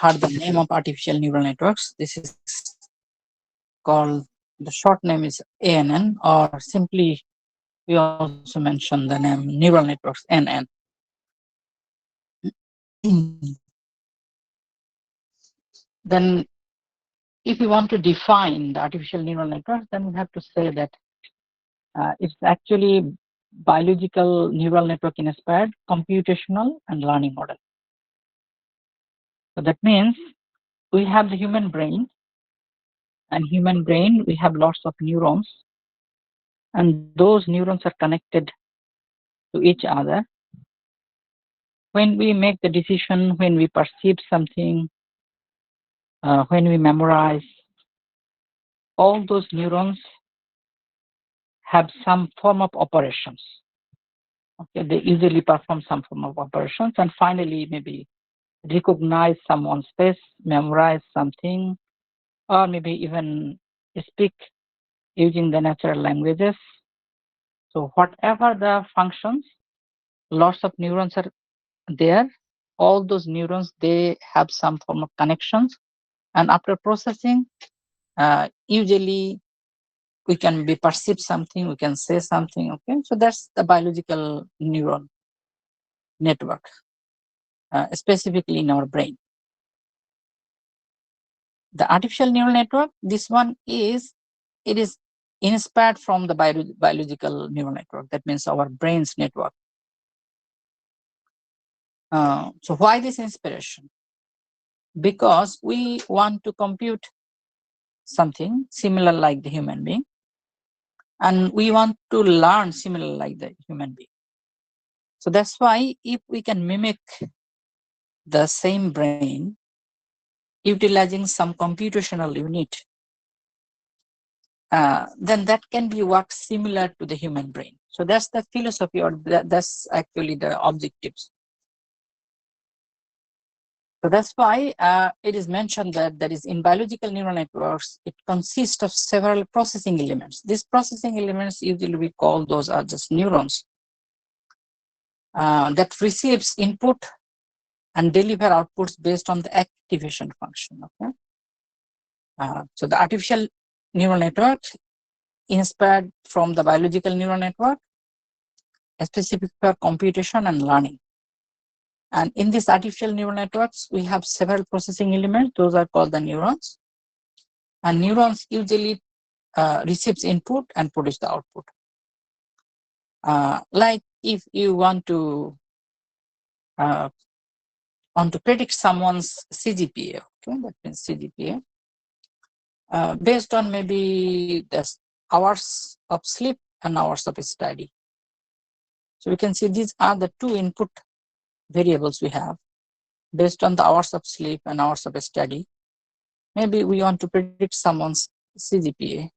heard the name of artificial neural networks. This is called, the short name is ANN, or simply we also mention the name neural networks, NN. Then if you want to define the artificial neural networks, then we have to say that it's actually biological neural network inspired computational and learning model. So that means we have the human brain, and human brain, we have lots of neurons, and those neurons are connected to each other. When we make the decision, when we perceive something, when we memorize, all those neurons have some form of operations. Okay, they usually perform some form of operations, and finally maybe recognize someone's face, memorize something, or maybe even speak using the natural languages. So whatever the functions, lots of neurons are there. All those neurons, they have some form of connections, and after processing, usually we can be perceive something, we can say something. Okay, so that's the biological neuron network, specifically in our brain. The artificial neural network, this one is, it is inspired from the biological neural network. That means our brain's network. So why this inspiration? Because we want to compute something similar like the human being, and we want to learn similar like the human being. So that's why if we can mimic the same brain utilizing some computational unit, then that can be work similar to the human brain. So that's the philosophy, or that's actually the objectives. So that's why it is mentioned that there is, in biological neural networks, it consists of several processing elements. These processing elements, usually we call those are just neurons that receives input and deliver outputs based on the activation function. Okay. So the artificial neural network inspired from the biological neural network, specific for computation and learning. And in these artificial neural networks, we have several processing elements. Those are called the neurons. And neurons usually receives input and produce the output. Like if you want to predict someone's CGPA, okay, that means CGPA, based on maybe the hours of sleep and hours of study. So we can see these are the two input variables we have based on the hours of sleep and hours of study. Maybe we want to predict someone's CGPA.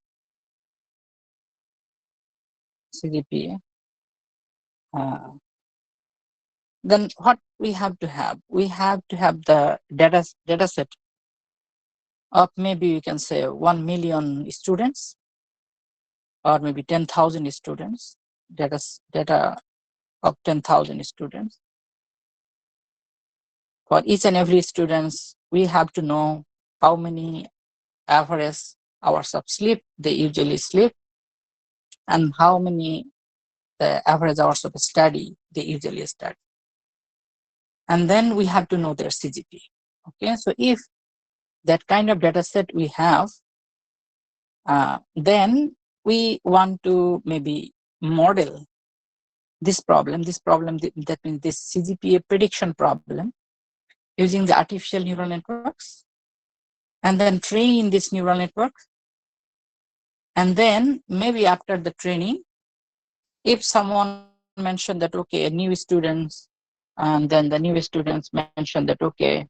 Then what we have to have? We have to have the data set of, maybe you can say 1 million students, or maybe 10,000 students, data of 10,000 students. For each and every students, we have to know how many average hours of sleep they usually sleep, and how many the average hours of study they usually study. And then we have to know their CGP. Okay, so if that kind of data set we have, then we want to maybe model this problem, that means this CGPA prediction problem, using the artificial neural networks, and then train this neural network. And then maybe after the training, if someone mentioned that, okay, a new students, and then the new students mentioned that, okay,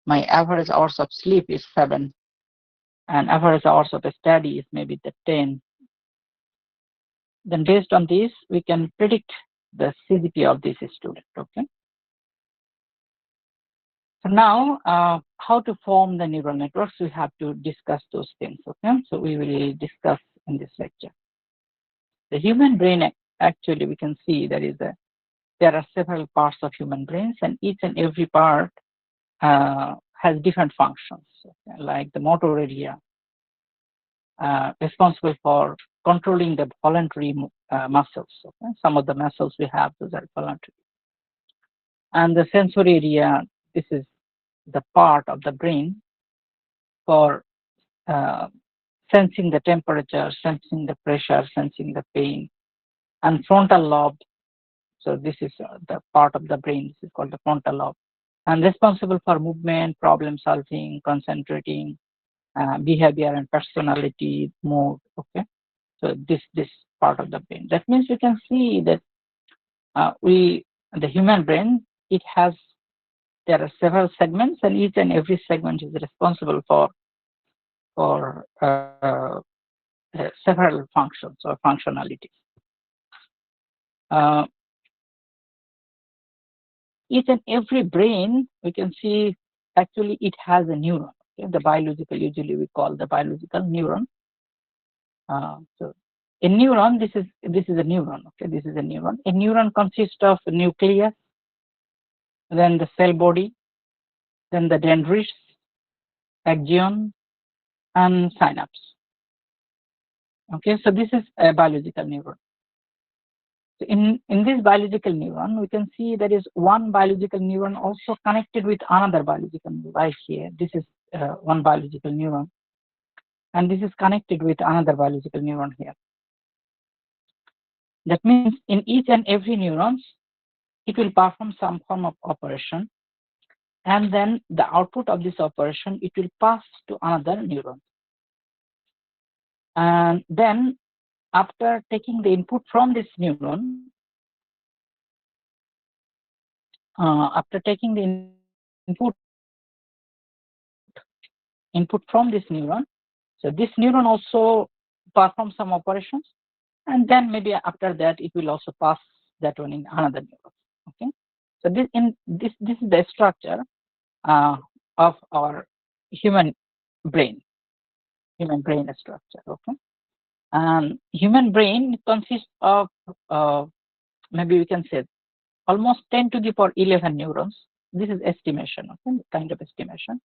my average hours of sleep is 7, and average hours of study is maybe the 10. Then based on this, we can predict the CGPA of this student. Okay. So now, how to form the neural networks, we have to discuss those things. Okay. So we will discuss in this lecture. The human brain, actually, we can see there are several parts of human brains, and each and every part has different functions, okay, like the motor area, responsible for controlling the voluntary muscles. Okay? Some of the muscles we have, those are voluntary. And the sensory area, this is the part of the brain for uh, sensing the temperature, sensing the pressure, sensing the pain. And frontal lobe, so this is the part of the brain, this is called the frontal lobe, and responsible for movement, problem solving, concentrating, behavior and personality, mood. Okay, so this part of the brain. That means we can see that the human brain, it has, there are several segments, and each and every segment is responsible for several functions or functionalities. Uh, each and every brain, we can see actually it has a neuron. Okay? The biological, usually we call the biological neuron. So a neuron, this is a neuron. Okay, this is a neuron. A neuron consists of a nucleus, then the cell body, then the dendrites, axon, and synapse. Okay, so this is a biological neuron. So in this biological neuron, we can see there is one biological neuron also connected with another biological neuron. Right here, this is one biological neuron, and this is connected with another biological neuron here. That means in each and every neurons, it will perform some form of operation, and then the output of this operation, it will pass to another neuron. And then after taking the input from this neuron, after taking the input from this neuron, so this neuron also performs some operations, and then maybe after that it will also pass that one in another neuron. Okay, so this is the structure of our human brain, structure. Okay, and human brain consists of maybe we can say almost 10 to the power 11 neurons. This is estimation, okay, kind of estimation.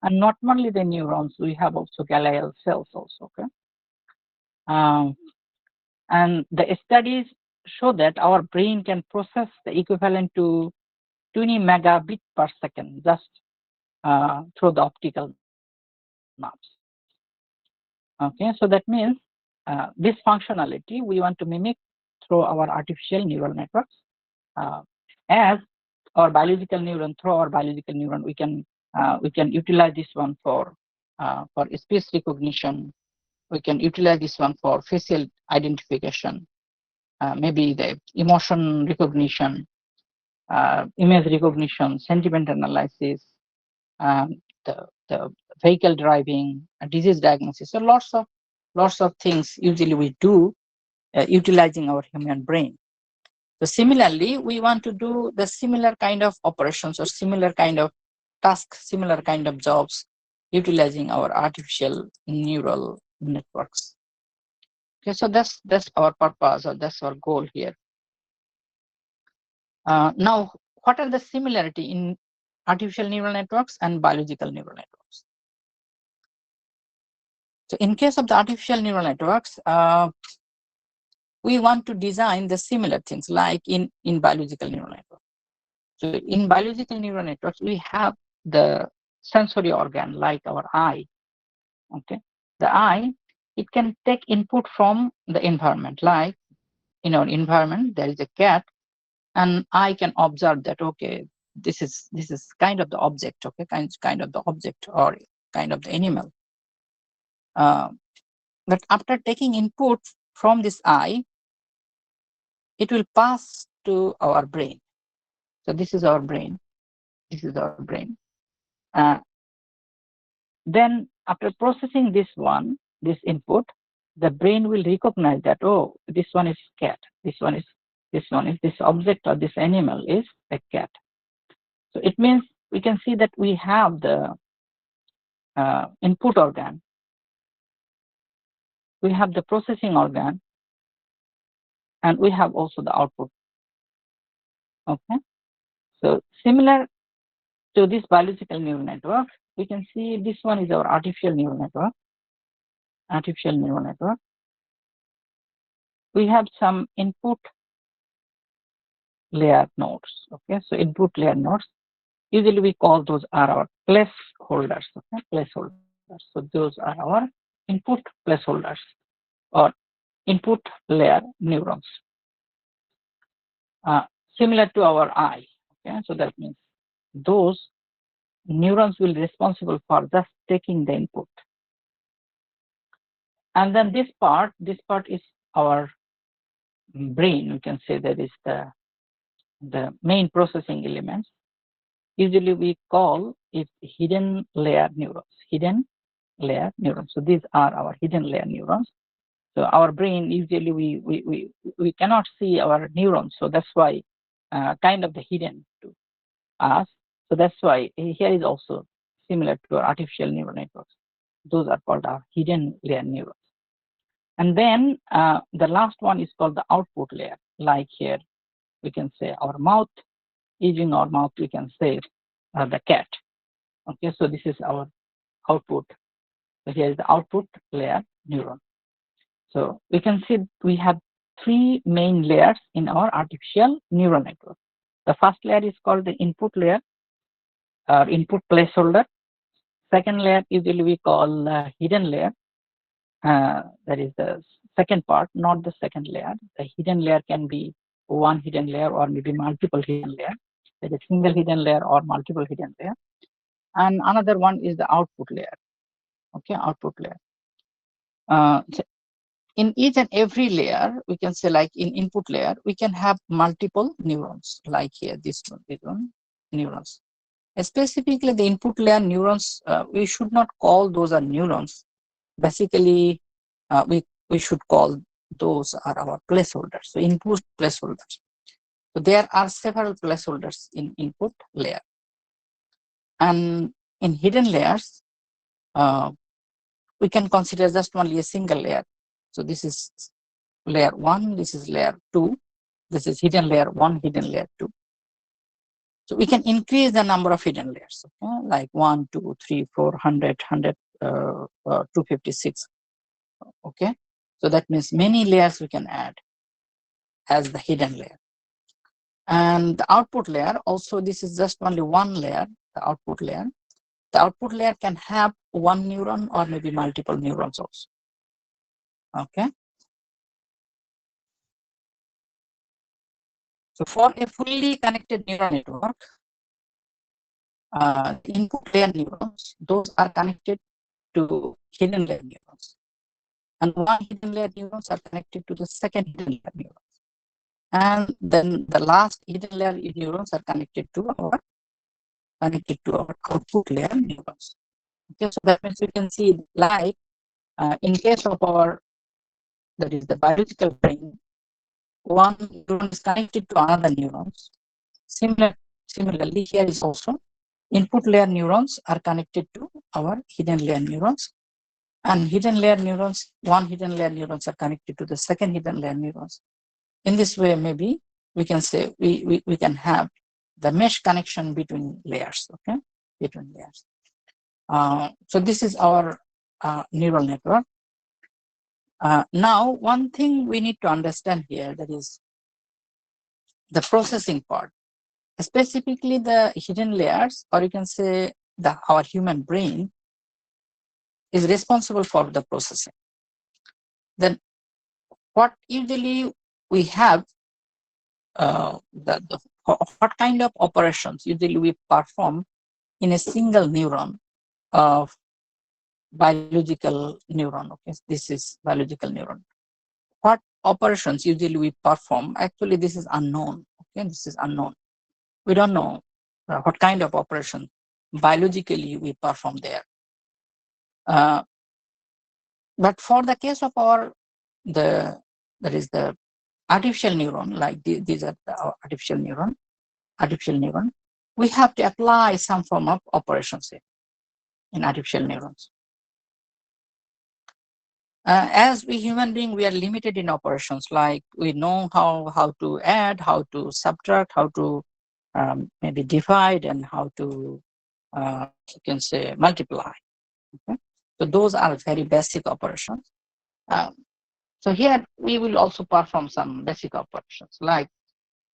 And not only the neurons, we have also glial cells also. Okay, and the studies show that our brain can process the equivalent to 20 megabit per second just through the optical nerves. Okay, so that means this functionality we want to mimic through our artificial neural networks. As our biological neuron, through our biological neuron, we can utilize this one for speech recognition. We can utilize this one for facial identification, maybe the emotion recognition, image recognition, sentiment analysis, the vehicle driving, disease diagnosis. So lots of things usually we do utilizing our human brain. So similarly, we want to do the similar kind of operations or similar kind of tasks, similar kind of jobs, utilizing our artificial neural networks. Okay, so that's our purpose, or that's our goal here. Now, what are the similarity in artificial neural networks and biological neural networks? So in case of the artificial neural networks, we want to design the similar things like in biological neural networks. So in biological neural networks, we have the sensory organ like our eye. Okay, the eye, it can take input from the environment. Like in our environment, there is a cat, and I can observe that. Okay, this is kind of the object. Okay, kind of the object or kind of the animal. But after taking input from this eye, it will pass to our brain. So this is our brain. This is our brain. Then after processing this input, the brain will recognize that, oh, this one is cat. This object or this animal is a cat. So it means we can see that we have the input organ, we have the processing organ, and we have also the output. Okay. So similar So this biological neural network, we can see this one is our artificial neural network. Artificial neural network. We have some input layer nodes. Okay, so input layer nodes. Usually we call those are our placeholders. Okay, placeholders. So those are our input placeholders or input layer neurons. Similar to our eye. Okay, so that means those neurons will be responsible for just taking the input. And then this part is our brain. We can say that is the main processing elements. Usually we call it hidden layer neurons. Hidden layer neurons. So these are our hidden layer neurons. So our brain, usually we cannot see our neurons. So that's why kind of the hidden to us. So that's why here is also similar to our artificial neural networks. Those are called our hidden layer neurons. And then the last one is called the output layer. Like here, we can say our mouth. Using our mouth, we can say the cat. Okay, so this is our output. So here is the output layer neuron. So we can see we have three main layers in our artificial neural network. The first layer is called the input layer or input placeholder. Second layer usually we call hidden layer. That is the second part, not the second layer. The hidden layer can be one hidden layer or maybe multiple hidden layer. There is a single hidden layer or multiple hidden layer. And another one is the output layer. Okay, output layer. So in each and every layer, we can say like in input layer, we can have multiple neurons, like here, this one, neurons. Specifically, the input layer neurons, we should not call those are neurons. Basically, we should call those are our placeholders. So input placeholders. So there are several placeholders in input layer. And in hidden layers, we can consider just only a single layer. So this is layer 1, this is layer 2, this is hidden layer 1, hidden layer 2. So we can increase the number of hidden layers, okay? Like 1, 2, 3, 4, 100, 256. Okay, so that means many layers we can add as the hidden layer. And the output layer, also this is just only one layer, the output layer. The output layer can have one neuron or maybe multiple neurons also. Okay. So for a fully connected neural network, the input layer neurons, those are connected to hidden layer neurons. And one hidden layer neurons are connected to the second hidden layer neurons. And then the last hidden layer neurons are connected to our output layer neurons. Okay, so that means we can see like in case of our, that is the biological brain, one neuron is connected to another neurons. Similarly, here is also input layer neurons are connected to our hidden layer neurons, and hidden layer neurons, one hidden layer neurons are connected to the second hidden layer neurons. In this way, maybe we can say we can have the mesh connection between layers, okay, between layers. So this is our neural network. Now, one thing we need to understand here, that is the processing part, specifically the hidden layers, or you can say our human brain is responsible for the processing. Then what usually we have, what kind of operations usually we perform in a single neuron of biological neuron. Okay, this is biological neuron. What operations usually we perform? Actually, this is unknown. Okay, this is unknown. We don't know what kind of operation biologically we perform there. But for the case of that is the artificial neuron, like these are the artificial neuron, we have to apply some form of operations in artificial neurons. As we human beings, we are limited in operations. Like we know how to add, how to subtract, how to maybe divide and how to you can say multiply. Okay? So those are very basic operations. Um, so here we will also perform some basic operations like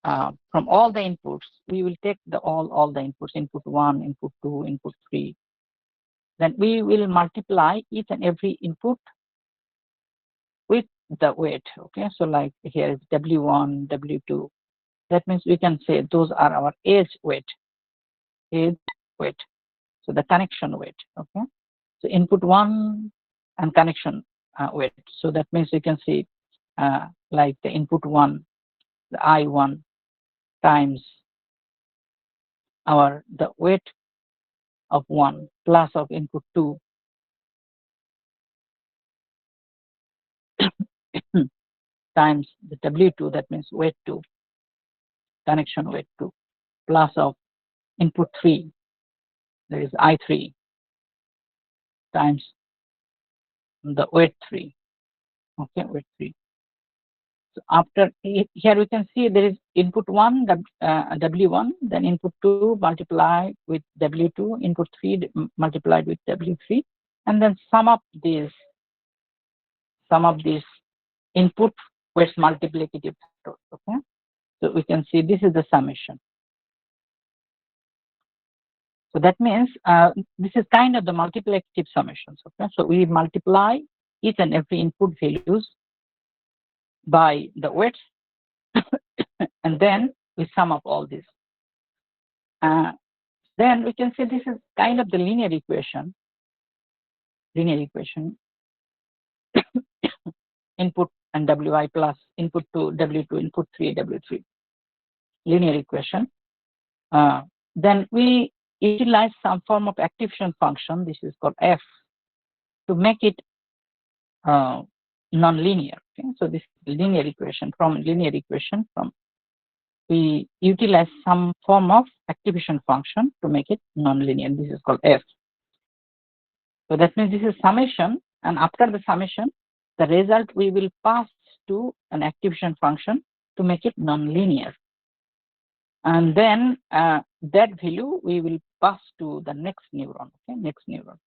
from all the inputs, we will take all the inputs, input 1, input 2, input 3. Then we will multiply each and every input with the weight. Okay, so like here is W1, W2. That means we can say those are our edge weight, edge weight. So the connection weight. Okay, so input 1 and connection weight. So that means we can see like the input 1, the I1 times the weight of 1 plus of input 2 times the W2, that means weight 2, connection weight 2, plus of input 3, that is I3, times the weight 3. Okay, weight 3. So after here we can see there is input 1, W1, then input 2 multiplied with W2, input 3 multiplied with W3, and then sum up these input weights multiplicative factors. Okay, so we can see this is the summation. So that means this is kind of the multiplicative summations. Okay, so we multiply each and every input values by the weights, and then we sum up all this. Then we can say this is kind of the linear equation. Linear equation. Input and Wi plus input 2 W2, input 3 W3. Linear equation. Then we utilize some form of activation function. This is called f to make it non-linear. Okay? So this linear equation, from linear equation, we utilize some form of activation function to make it non-linear. This is called f. So that means this is summation, and after the summation, the result we will pass to an activation function to make it non-linear. And then that value we will pass to the next neuron. Okay, next neuron.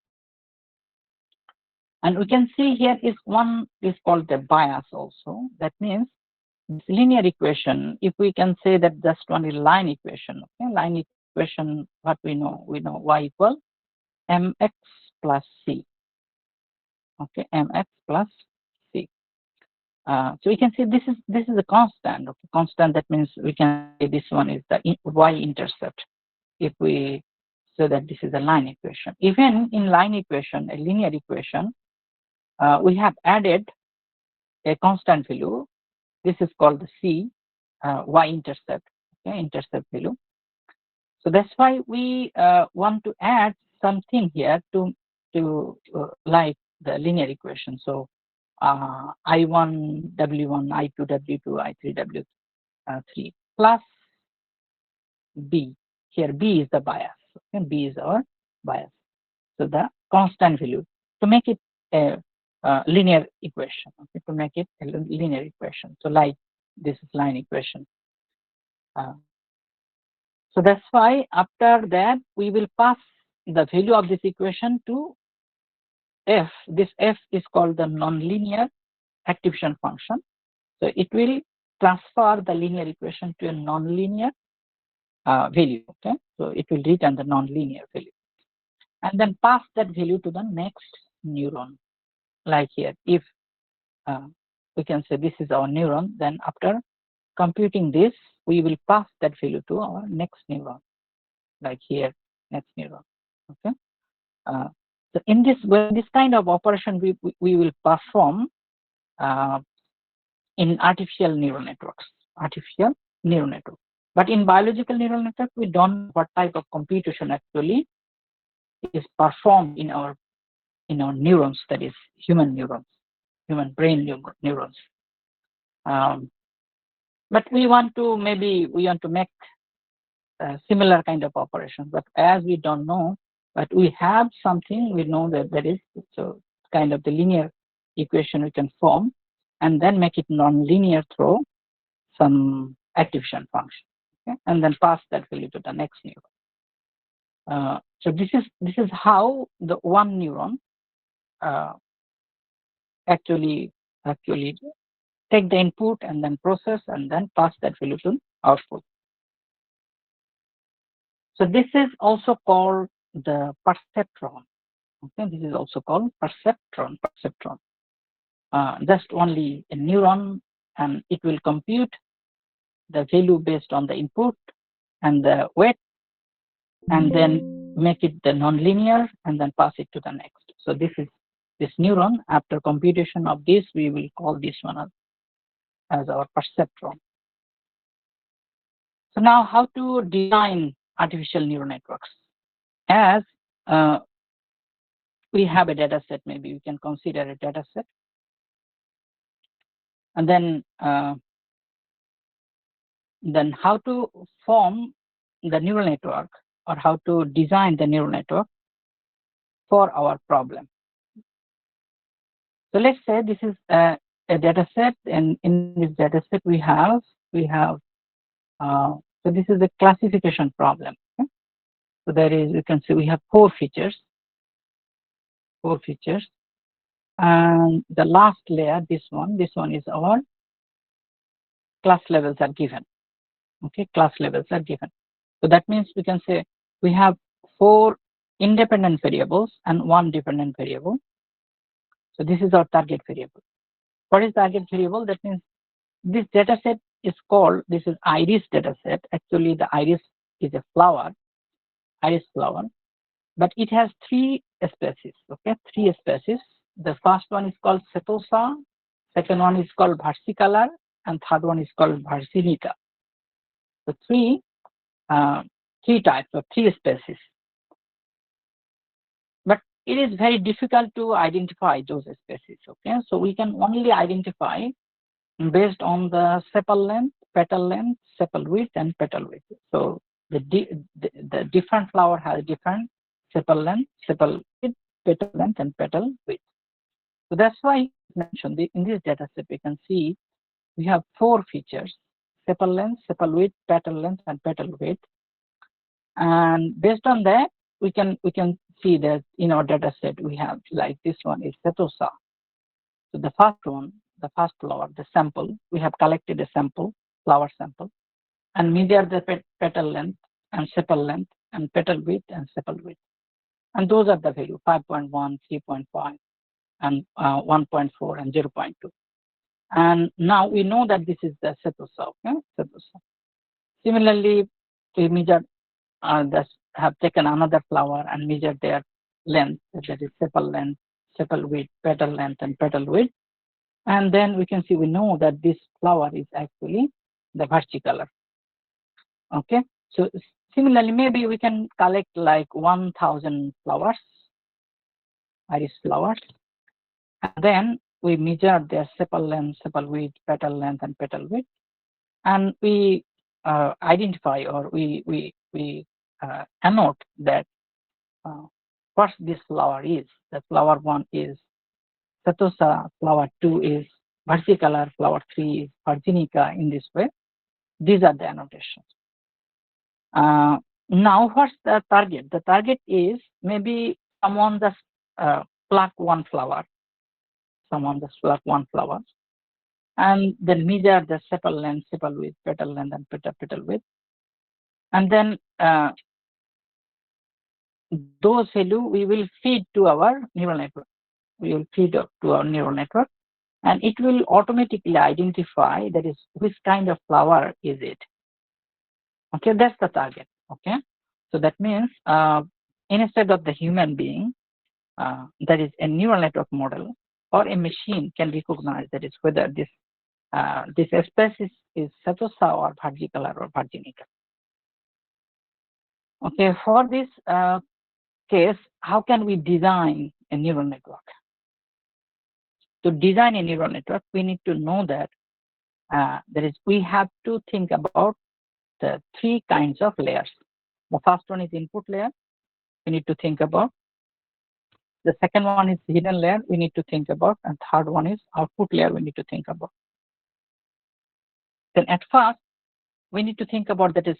And we can see here is one is called the bias also. That means this linear equation, if we can say that just one is line equation. Okay, line equation, what we know y equal mx plus c. Okay, mx plus c. So we can see this is a constant. Okay, constant, that means we can say this one is the y-intercept. If we say that this is a line equation, even in line equation, a linear equation, we have added a constant value. This is called the c, y-intercept. Okay, intercept value. So that's why we want to add something here to like the linear equation. So I1 W1, I2 W2, I3 W3 plus B. Here B is the bias. Okay? B is our bias. So the constant value to make it a linear equation. Okay? To make it a linear equation. So like this is line equation. So that's why after that we will pass the value of this equation to f. This f is called the nonlinear activation function. So it will transfer the linear equation to a nonlinear value. Okay, so it will return the nonlinear value, and then pass that value to the next neuron. Like here, if we can say this is our neuron, then after computing this, we will pass that value to our next neuron. Like here, next neuron. Okay. So in this kind of operation we will perform in artificial neural networks. Artificial neural network. But in biological neural network, we don't know what type of computation actually is performed in our neurons, that is human neurons, human brain neurons. But we want to make similar kind of operations. But as we don't know, but we have something, we know that there is so kind of the linear equation we can form, and then make it non-linear through some activation function. okay, and then pass that value to the next neuron. So this is how the one neuron actually take the input and then process and then pass that value to output. So this is also called the perceptron. Okay, this is also called perceptron. Just only a neuron, and it will compute the value based on the input and the weight, and then make it the nonlinear, and then pass it to the next. So this is this neuron. After computation of this, we will call this one as our perceptron. So now, how to design artificial neural networks? As we have a data set, maybe we can consider a data set, and then how to form the neural network, or how to design the neural network for our problem. So let's say this is a data set, and in this data set we have so this is a classification problem. Okay? So there is, you can see we have four features, and the last layer, this one is our class levels are given. Okay, class levels are given. So that means we can say we have four independent variables and one dependent variable. So this is our target variable. What is target variable? That means this data set is called, this is iris data set. Actually, the iris is a flower, iris flower, but it has three species. Okay, three species. The first one is called setosa, second one is called versicolor, and third one is called virginica. So three types or three species. But it is very difficult to identify those species. Okay, so we can only identify based on the sepal length, sepal width, and petal width. So the different flower has different sepal length, sepal width, petal length, and petal width. So that's why I mentioned in this data set we can see we have four features: sepal length, sepal width, petal length, and petal width. And based on that, we can see that in our data set we have, like this one is setosa. So the first one, the first flower, the sample, we have collected a sample, flower sample, and measure the petal length and sepal length and petal width and sepal width. And those are the value 5.1, 3.5, and 1.4 and 0.2. And now we know that this is the setosa. Okay? Setosa. Similarly, we measure have taken another flower and measured their length, that is sepal length, sepal width, petal length, and petal width. And then we can see, we know that this flower is actually the versicolor. Okay, so similarly, maybe we can collect like 1,000 flowers, iris flowers, and then we measure their sepal length, sepal width, petal length, and petal width, and we identify, or we annote that what this flower is. The flower one is setosa, flower two is versicolor, flower three is virginica. In this way, these are the annotations. Now, what's the target? The target is maybe someone just pluck one flower, and then measure the sepal length, sepal width, petal length, and petal width, and then those value we will feed to our neural network. We will feed up to our neural network, and it will automatically identify that is which kind of flower is it. Okay, that's the target. Okay, so that means instead of the human being, that is a neural network model or a machine can recognize that is whether this species is setosa or versicolor or virginica. Okay, for this case, how can we design a neural network? To design a neural network, we need to know that we have to think about the three kinds of layers. The first one is input layer. We need to think about. The second one is hidden layer we need to think about, and third one is output layer we need to think about. Then at first, we need to think about that is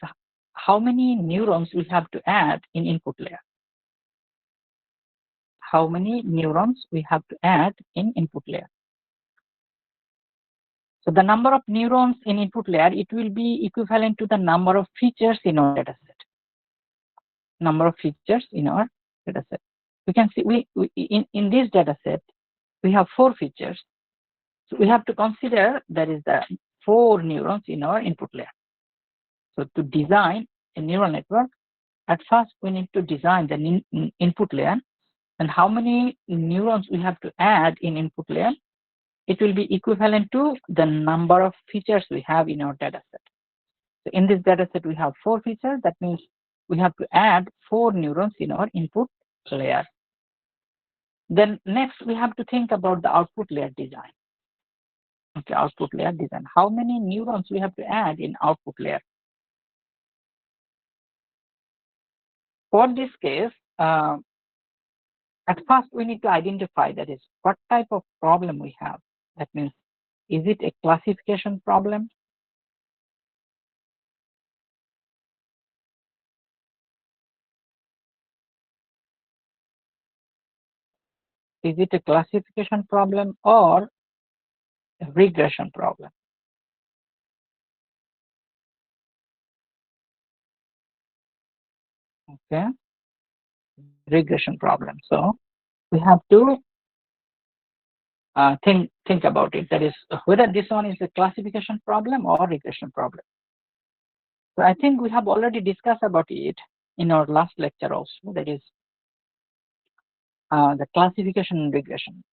how many neurons we have to add in input layer. How many neurons we have to add in input layer. So the number of neurons in input layer, it will be equivalent to the number of features in our data set. Number of features in our data set. We can see in this data set, we have 4 features. So we have to consider there is the 4 neurons in our input layer. So to design a neural network, at first we need to design the input layer, and how many neurons we have to add in input layer, it will be equivalent to the number of features we have in our data set. So in this data set, we have 4 features. That means we have to add 4 neurons in our input layer. Then next, we have to think about the output layer design. Okay, output layer design. How many neurons we have to add in output layer? For this case, at first we need to identify that is what type of problem we have. That means, is it a classification problem? Is it a classification problem or a regression problem? Okay, regression problem. So we have to think about it. That is whether this one is a classification problem or regression problem. So I think we have already discussed about it in our last lecture also. That is the classification and regression.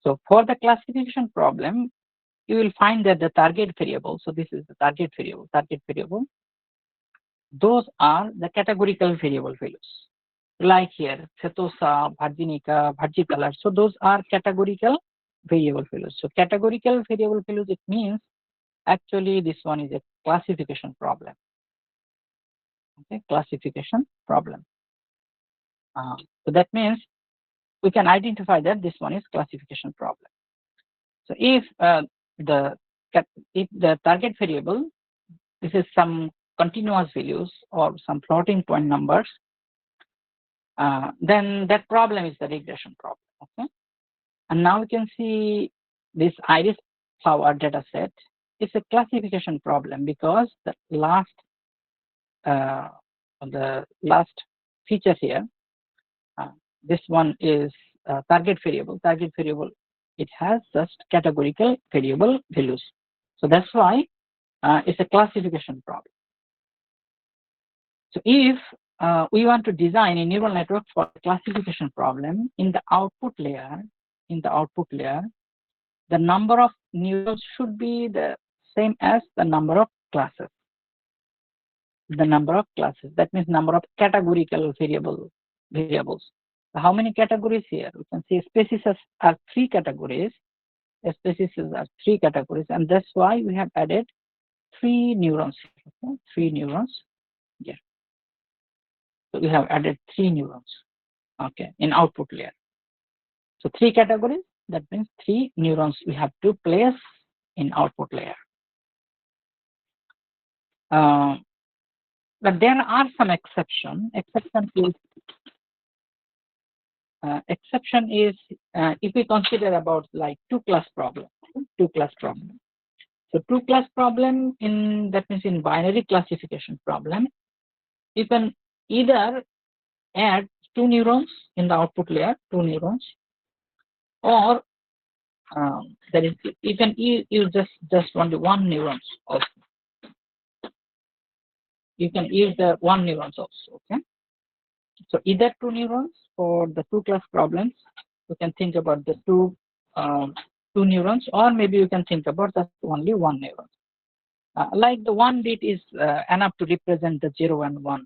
So for the classification problem, you will find that the target variable. So this is the target variable. Target variable. Those are the categorical variable values. Like here, Setosa, Virginica, Virgicolor. So those are categorical variable values. So categorical variable values, it means actually this one is a classification problem. Okay, classification problem. So that means we can identify that this one is classification problem. So if the target variable, this is some continuous values or some floating point numbers, then that problem is the regression problem. Okay, and now we can see this iris flower data set is a classification problem because the last feature here, this one is target variable. Target variable, it has just categorical variable values. So that's why it's a classification problem. So if we want to design a neural network for a classification problem in the output layer, the number of neurons should be the same as the number of classes. The number of classes. That means number of categorical variables. So how many categories here? We can see species are 3 categories. Species are 3 categories, and that's why we have added 3 neurons. Okay? 3 neurons here. So we have added 3 neurons. Okay, in output layer. So 3 categories. That means 3 neurons we have to place in output layer. But there are some exceptions. Exception is if we consider about like 2-class problem. 2-class problem. So 2-class problem that means in binary classification problem, you can either add 2 neurons in the output layer, 2 neurons, or that is you can use just only 1 neurons also. You can use the 1 neurons also. Okay. So either 2 neurons for the 2-class problems, you can think about the 2 neurons, or maybe you can think about just only 1 neuron. Like the 1 bit is enough to represent the 0 and 1.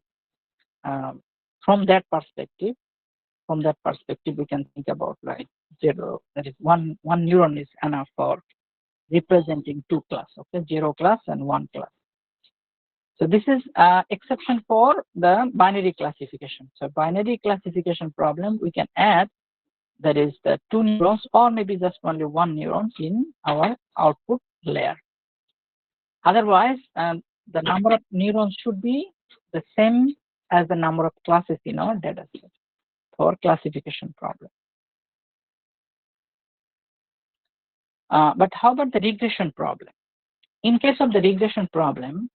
From that perspective, we can think about like 0. That is one neuron is enough for representing 2 class. Okay, 0 class and 1 class. So this is exception for the binary classification. So binary classification problem, we can add that is the 2 neurons or maybe just only 1 neuron in our output layer. Otherwise, the number of neurons should be the same as the number of classes in our data set for classification problem. But how about the regression problem? In case of the regression problem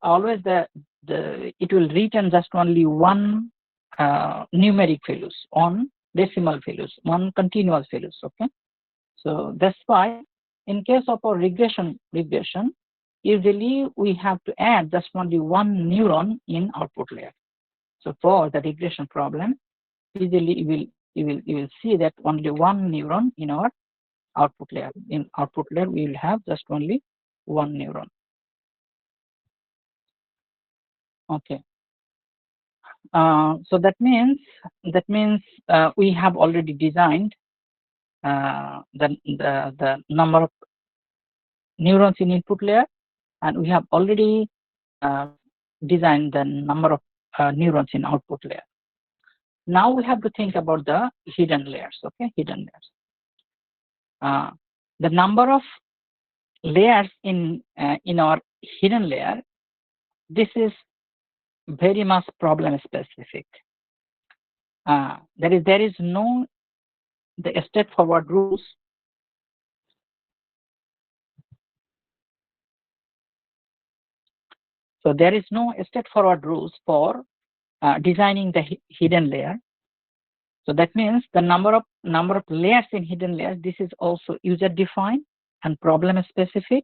always it will return just only one numeric values, one decimal values, one continuous values. Okay, so that's why in case of our regression, usually we have to add just only one neuron in output layer. So for the regression problem, usually you will see that only one neuron in our output layer. In output layer, we will have just only one neuron. Okay. So that means we have already designed the number of neurons in input layer, and we have already designed the number of neurons in output layer. Now we have to think about the hidden layers. Okay, hidden layers. The number of layers in our hidden layer, this is very much problem specific. There is no the straightforward rules. So there is no straightforward rules for designing the hidden layer. So that means the number of layers in hidden layers, this is also user defined and problem specific.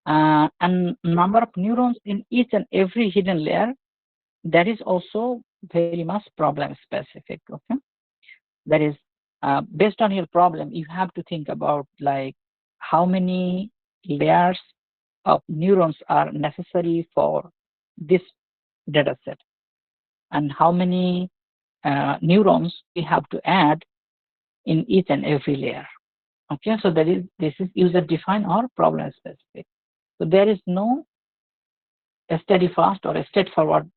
And number of neurons in each and every hidden layer, that is also very much problem specific. Okay, that is based on your problem, you have to think about like how many layers of neurons are necessary for this data set and how many neurons we have to add in each and every layer. Okay, so this is user defined or problem specific. So there is no steady fast or a straightforward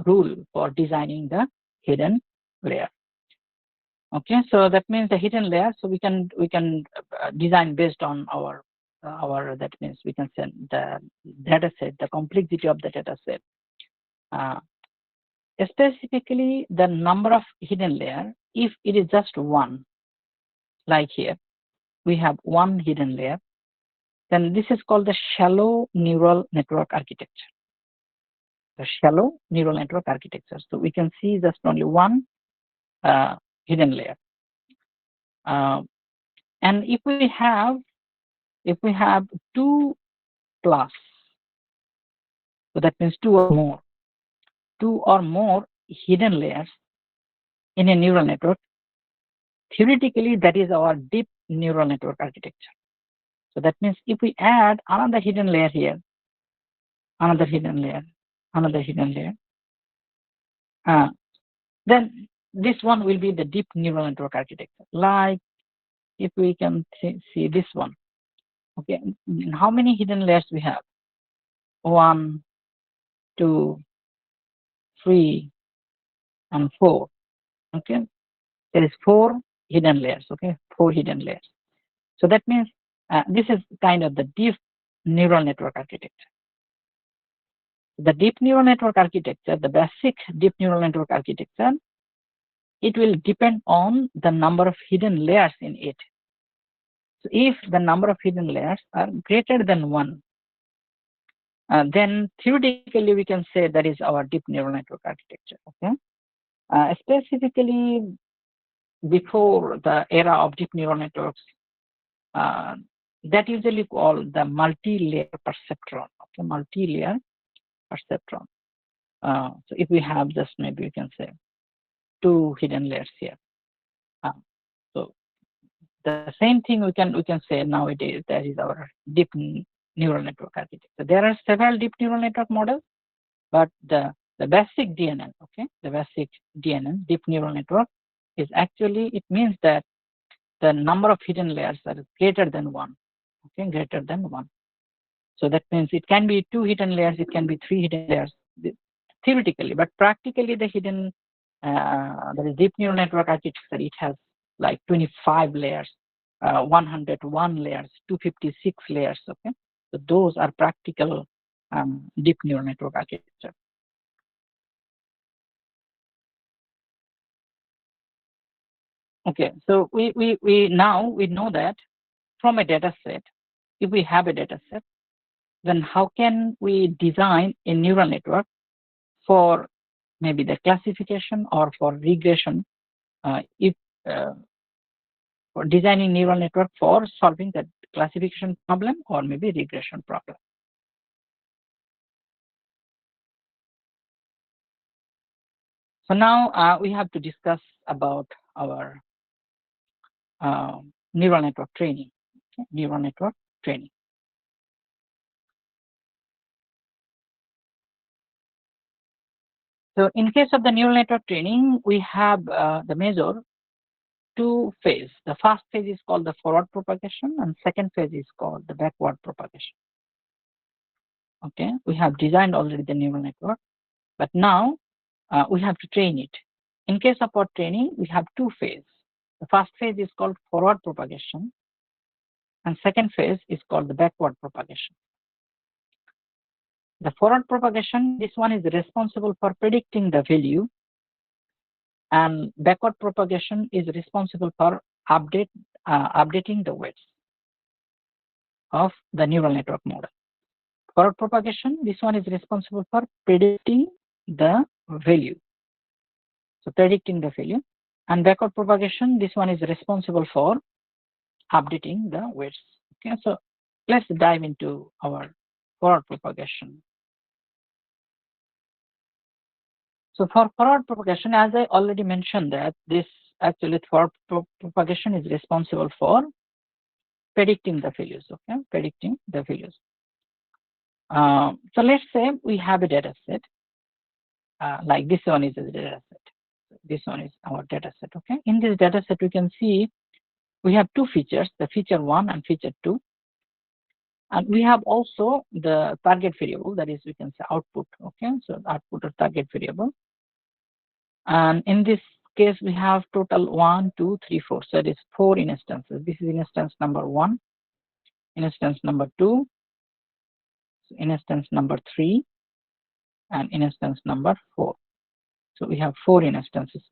rule for designing the hidden layer. Okay, so that means the hidden layer. So we can design based on our that means we can send the data set, the complexity of the data set. Specifically, the number of hidden layer, if it is just one, like here, we have one hidden layer, then this is called the shallow neural network architecture. The shallow neural network architecture. So we can see just only one hidden layer. And if we have two class, so that means two or more hidden layers in a neural network, theoretically that is our deep neural network architecture. So that means if we add another hidden layer here, another hidden layer, then this one will be the deep neural network architecture. Like if we can see this one. Okay, how many hidden layers we have? 1, 2, 3, and 4. Okay, there is 4 hidden layers. Okay, 4 hidden layers. So that means this is kind of the deep neural network architecture. The deep neural network architecture, the basic deep neural network architecture, it will depend on the number of hidden layers in it. So if the number of hidden layers are greater than 1, then theoretically we can say that is our deep neural network architecture. Okay, specifically before the era of deep neural networks, that usually called the multi-layer perceptron. Okay, multi-layer perceptron. So if we have just maybe we can say 2 hidden layers here. So the same thing we can say nowadays, that is our deep neural network architecture. There are several deep neural network models, but the basic DNN, okay, the basic DNN, deep neural network, is actually, it means that the number of hidden layers are greater than 1. Okay, greater than 1. So that means it can be 2 hidden layers, it can be 3 hidden layers, theoretically, but practically the hidden, the deep neural network architecture, it has like 25 layers, 101 layers, 256 layers. Okay, So those are practical deep neural network architecture. Okay, so we now we know that from a data set, if we have a data set, then how can we design a neural network for maybe the classification or for regression, if for designing neural network for solving that classification problem or maybe regression problem. So now we have to discuss about our neural network training. Okay? Neural network training. So in case of the neural network training, we have the major two phase. The first phase is called the forward propagation, and second phase is called the backward propagation. Okay, we have designed already the neural network, but now we have to train it. In case of our training, we have two phases. The first phase is called forward propagation, and second phase is called the backward propagation. The forward propagation, this one is responsible for predicting the value, and backward propagation is responsible for updating the weights of the neural network model. Forward propagation, this one is responsible for predicting the value. So predicting the value. And backward propagation, this one is responsible for updating the weights. Okay, so let's dive into our forward propagation. So for forward propagation, as I already mentioned that this actually forward propagation is responsible for predicting the values, okay, predicting the values. So let's say we have a data set, like this one is a data set. This one is our data set, okay. In this data set, we can see we have two features, the feature 1 and feature 2. And we have also the target variable, that is, we can say output, okay. So output or target variable. And in this case, we have total 1, 2, 3, 4. So it is 4 instances. This is instance number 1, instance number 2, instance number 3, and instance number 4. So we have 4 instances.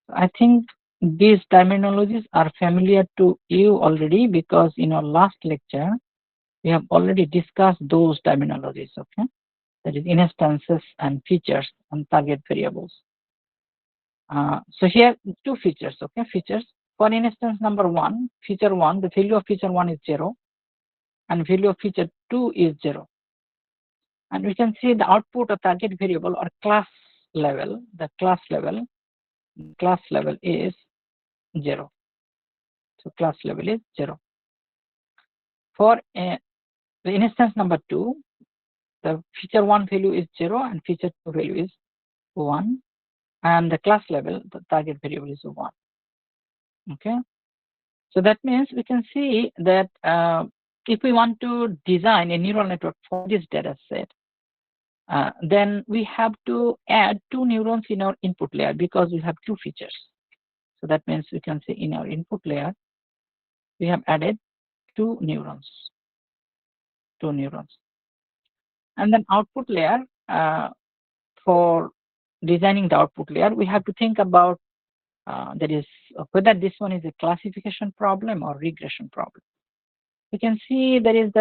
I think these terminologies are familiar to you already because in our last lecture, we have already discussed those terminologies, okay? That is instances and features and target variables. So here two features, okay? Features. For instance number 1, feature 1, the value of feature 1 is 0 and value of feature 2 is 0. And we can see the output or target variable or class level, the class level is 0. So class level is 0. For the instance number 2, the feature 1 value is 0 and feature 2 value is 1. And the class level, the target variable is 1. Okay. So that means we can see that if we want to design a neural network for this data set, then we have to add 2 neurons in our input layer because we have 2 features. So that means we can say in our input layer, we have added 2 neurons. 2 neurons. And then output layer, for designing the output layer, we have to think about that is whether this one is a classification problem or regression problem. We can see there is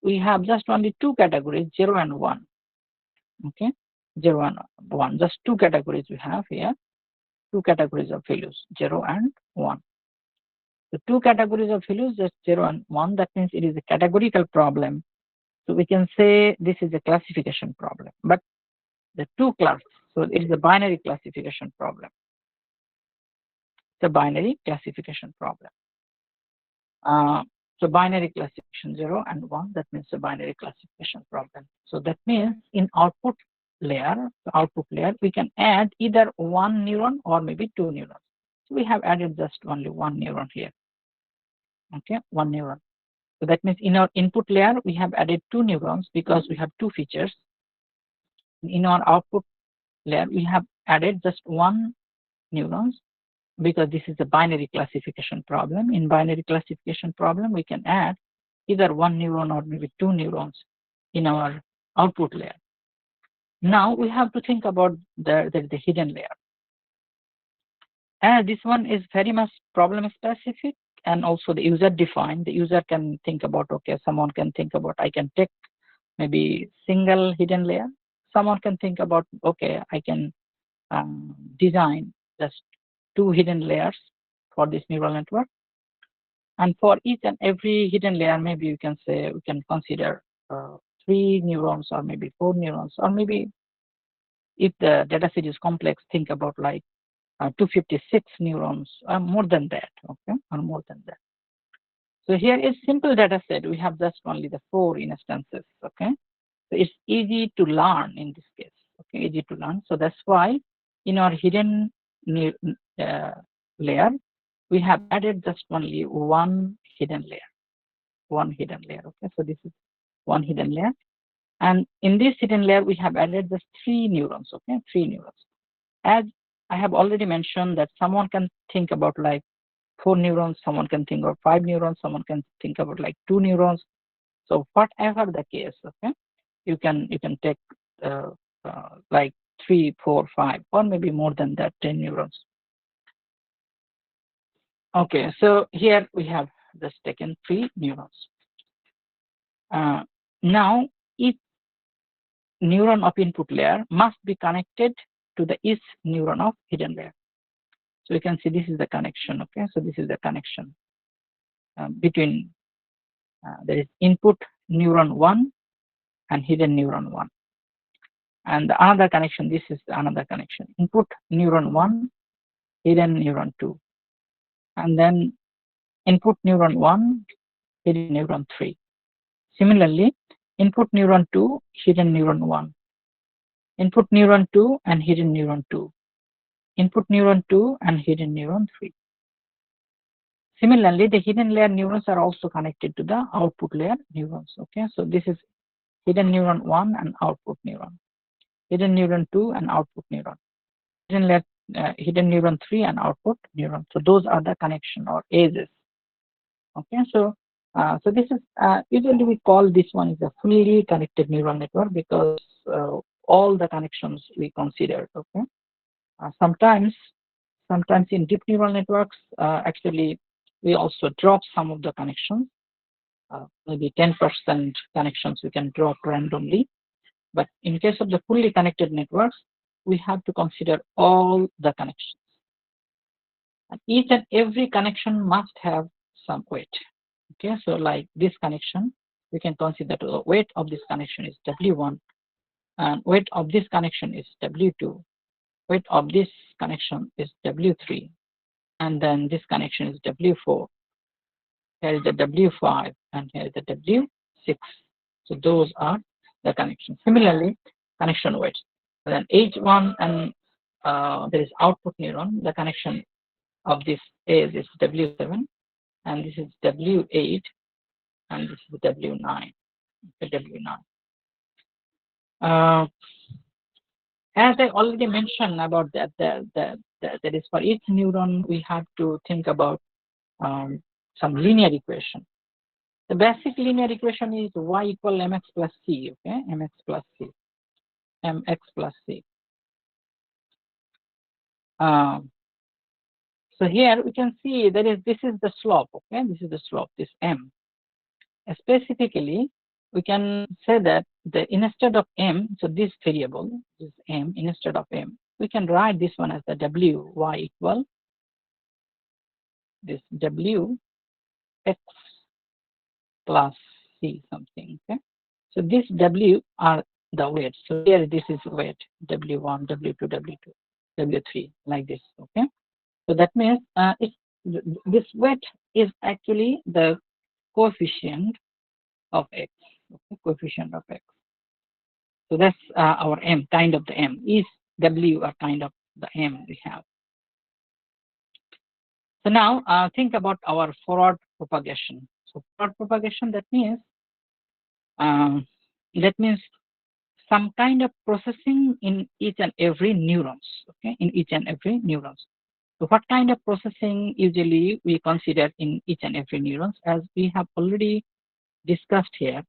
we have just only 2 categories, 0 and 1. Okay, 0 and 1, just 2 categories we have here, 2 categories of values, 0 and 1. The 2 categories of values, just 0 and 1, that means it is a categorical problem. So we can say this is a classification problem, but the 2 class, so it is a binary classification problem. It's a binary classification problem. So binary classification 0 and 1, that means a binary classification problem. So that means in output layer, we can add either 1 neuron or maybe 2 neurons. So we have added just only 1 neuron here. Okay, 1 neuron. So that means in our input layer, we have added 2 neurons because we have 2 features. In our output layer, we have added just 1 neurons because this is a binary classification problem. In binary classification problem, we can add either one neuron or maybe two neurons in our output layer. Now we have to think about the hidden layer. And this one is very much problem specific and also the user defined. The user can think about, okay, someone can think about, I can take maybe single hidden layer. Someone can think about, okay, I can design just two hidden layers for this neural network. And for each and every hidden layer, maybe you can say, we can consider 3 neurons or maybe 4 neurons, or maybe if the data set is complex, think about like 256 neurons or more than that, okay, or more than that. So here is simple data set. We have just only the 4 instances, okay. So it's easy to learn in this case, okay, easy to learn. So that's why in our hidden layer, we have added just only one hidden layer, okay. So this is one hidden layer. And in this hidden layer, we have added just 3 neurons, okay, 3 neurons. As I have already mentioned that someone can think about like 4 neurons, someone can think of 5 neurons, someone can think about like 2 neurons. So whatever the case, okay, you can take like 3, 4, 5, or maybe more than that, 10 neurons. Okay, so here we have just taken 3 neurons. Now each neuron of input layer must be connected to the each neuron of hidden layer. So you can see this is the connection, okay? So this is the connection between there is input neuron 1 and hidden neuron 1. And the another connection, this is another connection. Input neuron 1, hidden neuron 2. And then input neuron 1, hidden neuron 3. Similarly, input neuron 2, hidden neuron 1. Input neuron 2 and hidden neuron 2. Input neuron 2 and hidden neuron 3. Similarly, the hidden layer neurons are also connected to the output layer neurons. Okay, so this is hidden neuron 1 and output neuron. Hidden neuron 2 and output neuron. Hidden neuron 3 and output neuron. So those are the connection or edges. Okay, so this is usually we call this one is a fully connected neural network because all the connections we considered. Okay, sometimes in deep neural networks actually we also drop some of the connections. Maybe 10% connections we can drop randomly. But in case of the fully connected networks, we have to consider all the connections. And each and every connection must have some weight. Okay, so like this connection, we can consider the weight of this connection is W1, and weight of this connection is W2, weight of this connection is W3, and then this connection is W4. Here is the W5, and here is the W6. So those are the connections. Similarly, connection weights. Then H1 and there is output neuron. The connection of this edge is W7, and this is W8, and this is W9. The W9. As I already mentioned about that, that is for each neuron we have to think about some linear equation. The basic linear equation is y equal mx plus c. Okay, mx plus c. Mx plus c. So here we can see that this is the slope. Okay, this is the slope. This m. Specifically, we can say that instead of m, so this variable is m instead of m, we can write this one as the w y equal this w x plus c something. Okay, so this w are the weights. So here this is weight w1, w2, w2, w3 like this. Okay, so that means this weight is actually the coefficient of x. Okay, coefficient of x. So that's our m, kind of the m. Each w are kind of the m we have. So now think about our forward propagation. So forward propagation, that means some kind of processing in each and every neurons. Okay, in each and every neurons. So what kind of processing usually we consider in each and every neurons? As we have already discussed here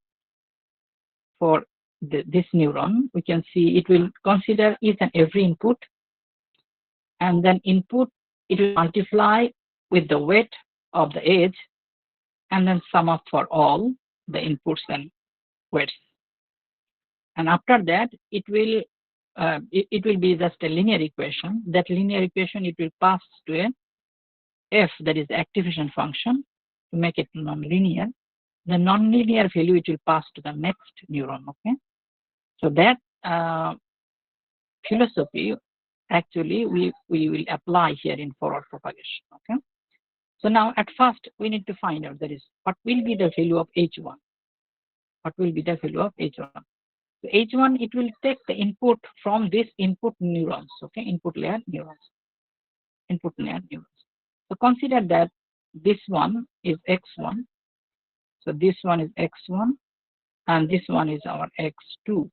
for this neuron, we can see it will consider each and every input, and then input it will multiply with the weight of the edge, and then sum up for all the inputs and weights. And after that, it will be just a linear equation. That linear equation it will pass to a f, that is the activation function, to make it non-linear. The non-linear value it will pass to the next neuron. Okay, so that philosophy actually we will apply here in forward propagation. Okay, so now at first we need to find out that is what will be the value of h1. What will be the value of h1? So h1 it will take the input from this input neurons. Okay, input layer neurons. Input layer neurons. So consider that this one is x1. So this one is x1, and this one is our x2.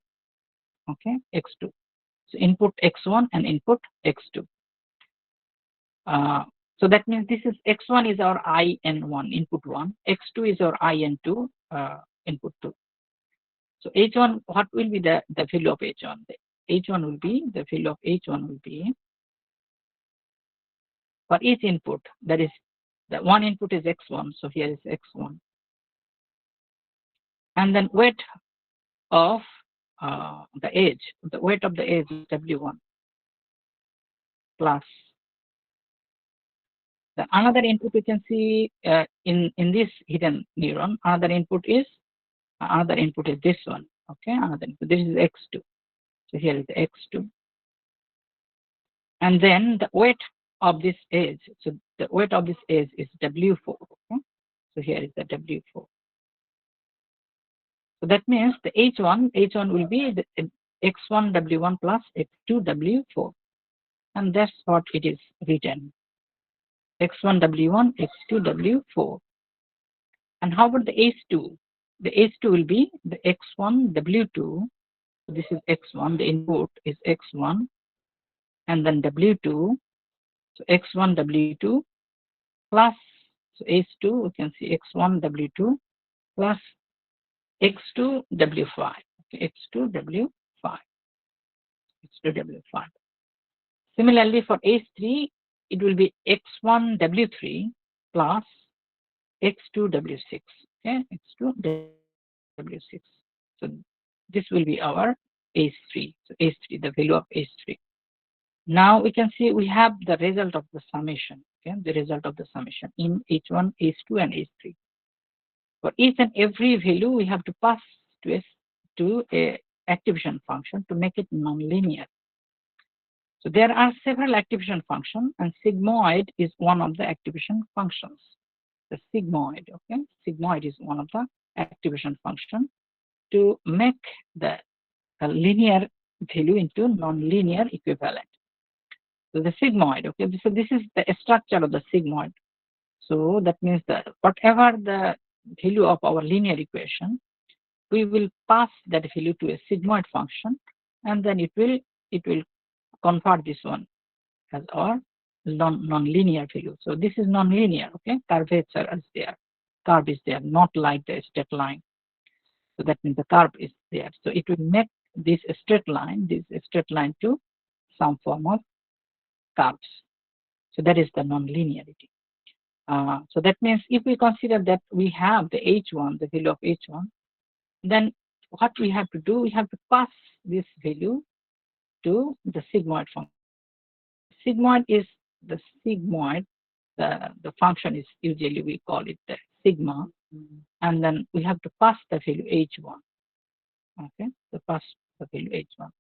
Okay, x2. So input x1 and input x2. So that means this is x1 is our in1, input 1. x2 is our in2, input 2. So h1, what will be the value of h1? The value of h1 will be for each input, that is the one input is x1, so here is x1. And then weight of the edge is w1 plus the another input we can see in this hidden neuron. Another input is this one. Okay, another input. This is x2. So here is the x2, and then the weight of this edge. So the weight of this edge is w4. Okay, so here is the w4. So that means the h1 will be the x1 w1 plus x2 w4, and that's what it is written. x1 w1, x2 w4. And how about the h2? The h2 will be the x1 w2. So this is x1. The input is x1, and then w2. So x1 w2 plus, so h2 we can see x1 w2 plus x2 w5. Okay, x2 w5. x2 w5. Similarly for h3, it will be x1 w3 plus x2 w6. Okay, x2 w6. So this will be our h3. So h3, the value of h3. Now we can see we have the result of the summation. Okay, the result of the summation in h1, h2, and h3. For each and every value, we have to pass to a activation function to make it nonlinear. So there are several activation functions, and sigmoid is one of the activation functions. The sigmoid, okay, sigmoid is one of the activation function to make the linear value into nonlinear equivalent. So the sigmoid, okay, so this is the structure of the sigmoid. So that means that whatever the value of our linear equation, we will pass that value to a sigmoid function, and then it will convert this one as our non-linear value. So this is non-linear, okay? Curvature is there. Curve is there, not like the straight line. So that means the curve is there. So it will make this straight line to some form of curves. So that is the non-linearity. So that means if we consider that we have the h1, the value of h1, then what we have to do, we have to pass this value to the sigmoid function. Sigmoid is the sigmoid. The function is usually we call it the sigma, and then we have to pass the value h1. Okay, so pass the value h1.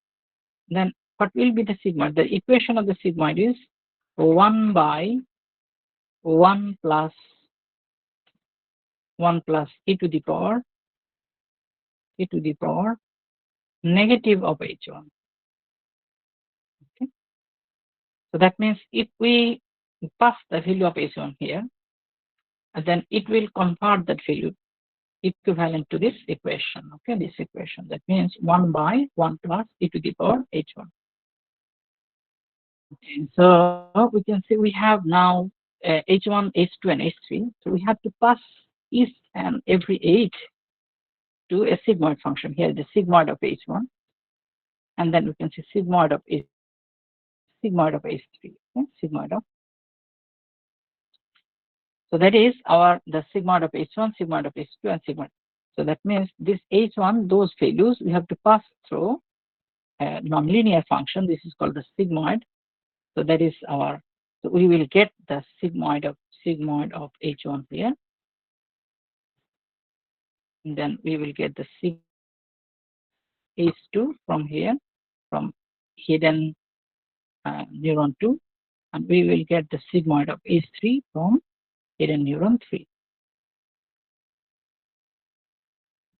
Then what will be the sigmoid? The equation of the sigmoid is 1 by 1 plus e to the power negative of h1. Okay, so that means if we pass the value of h1 here, then it will convert that value equivalent to this equation. Okay, this equation, that means 1 by 1 plus e to the power h1. Okay, so we can see we have now h1, h2, and h3. So we have to pass each and every edge to a sigmoid function. Here is the sigmoid of H1, and then we can see sigmoid of H3, okay? Sigmoid of. So that is the sigmoid of H1, sigmoid of H2, and sigmoid. So that means this H1, those values we have to pass through a nonlinear function. This is called the sigmoid. So that is so we will get the sigmoid of H1 here. And then we will get the sigmoid H2 from here, from hidden neuron 2. And we will get the sigmoid of H3 from hidden neuron 3.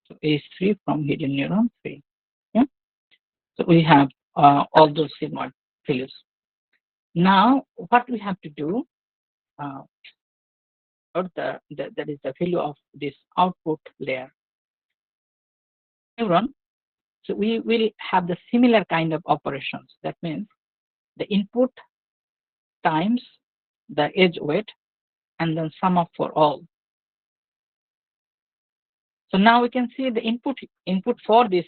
So H3 from hidden neuron 3. Okay? So we have all those sigmoid values. Now, what we have to do, that is the value of this output layer neuron. So we will have the similar kind of operations. That means the input times the edge weight, and then sum up for all. So now we can see the input for this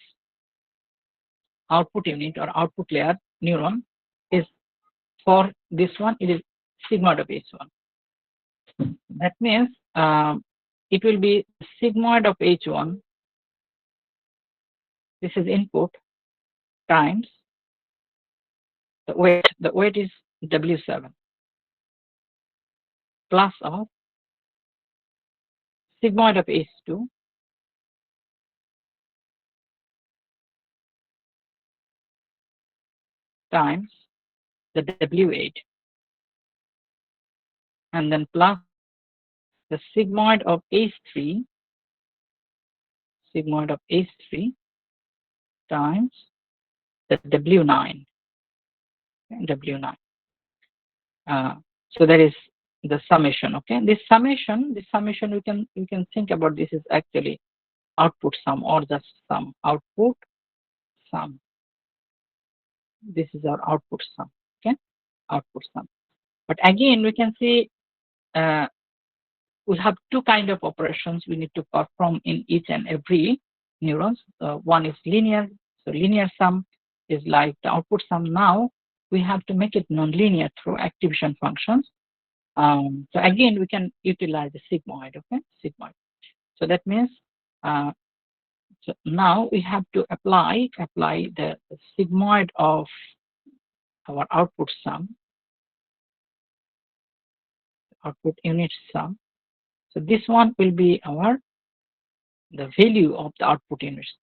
output unit or output layer neuron is, for this one, it is sigmoid of H1. That means it will be sigmoid of H1. This is input times the weight. The weight is W7 plus of sigmoid of H2 times the W8, and then plus the sigmoid of H3 times the W9. So that is the summation. Okay, this summation we can think about. This is actually output sum, or just sum, output sum. This is our output sum. Okay, output sum. But again, we can see we have two kind of operations we need to perform in each and every neurons. One is linear. So linear sum is like the output sum. Now we have to make it nonlinear through activation functions. So again, we can utilize the sigmoid. Okay, sigmoid. So that means so now we have to apply the sigmoid of our output sum, output unit sum. So this one will be the value of the output units.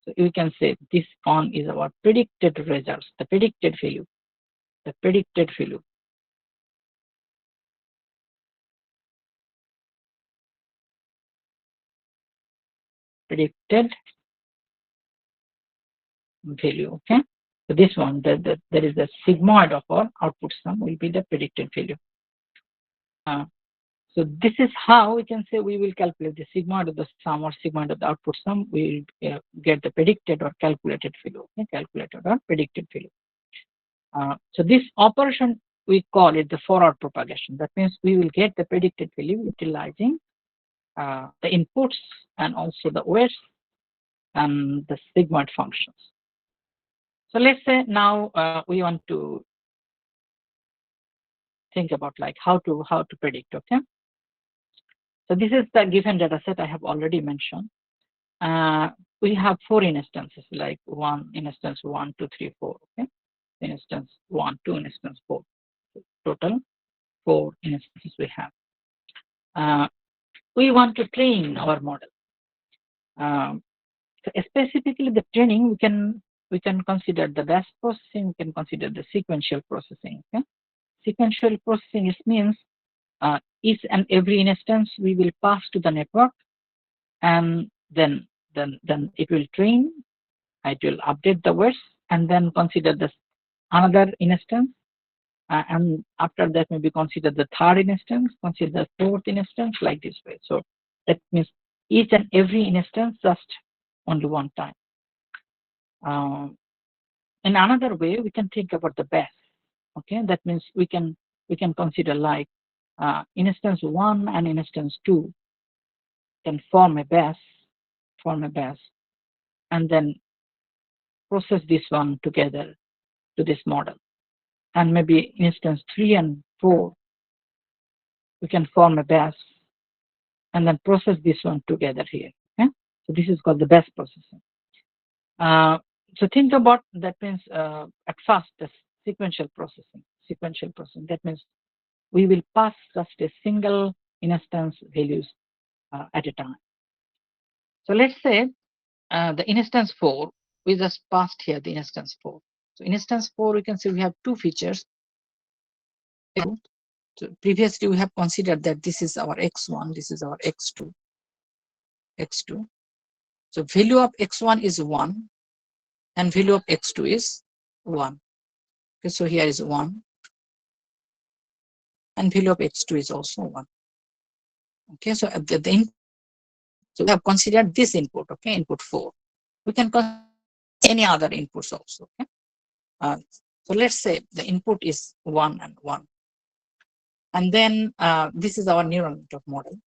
So you can say this one is our predicted results, the predicted value, predicted value Okay, so this one, that is the sigmoid of our output sum, will be the predicted value. So this is how we can say we will calculate the sigmoid of the sum or sigmoid of the output sum. We will get the predicted or calculated value. Okay, calculated or predicted value. So this operation, we call it the forward propagation. That means we will get the predicted value utilizing the inputs and also the weights and the sigmoid functions. So let's say now we want to think about like how to predict. Okay. So this is the given data set I have already mentioned. We have 4 instances, like instance 1, 2, 3, 4. Okay, instance 1, 2, instance 4. Total 4 instances we have. We want to train our model. So specifically, the training we can consider the batch processing. We can consider the sequential processing. Okay, sequential processing means each and every instance we will pass to the network, and then it will train, it will update the words, and then consider this another instance, and after that maybe consider the third instance, consider the fourth instance, like this way. So that means each and every instance just only one time. In another way, we can think about the batch. Okay, that means we can consider like instance 1 and instance 2 can form a batch, and then process this one together to this model. And maybe instance 3 and 4, we can form a batch and then process this one together here. Okay? So this is called the batch processing. Uh, so think about that means at first the sequential processing. Sequential processing. That means we will pass just a single instance values at a time. So let's say the instance 4, we just passed here the instance 4. So instance 4, we can see we have two features. So previously we have considered that this is our x1, this is our x2. So value of x1 is 1 and value of x2 is 1. Okay, so here is 1 and value of x2 is also 1. Okay, so so we have considered this input, okay, input 4. We can consider any other inputs also. Okay? So let's say the input is 1 and 1. And then this is our neural network model.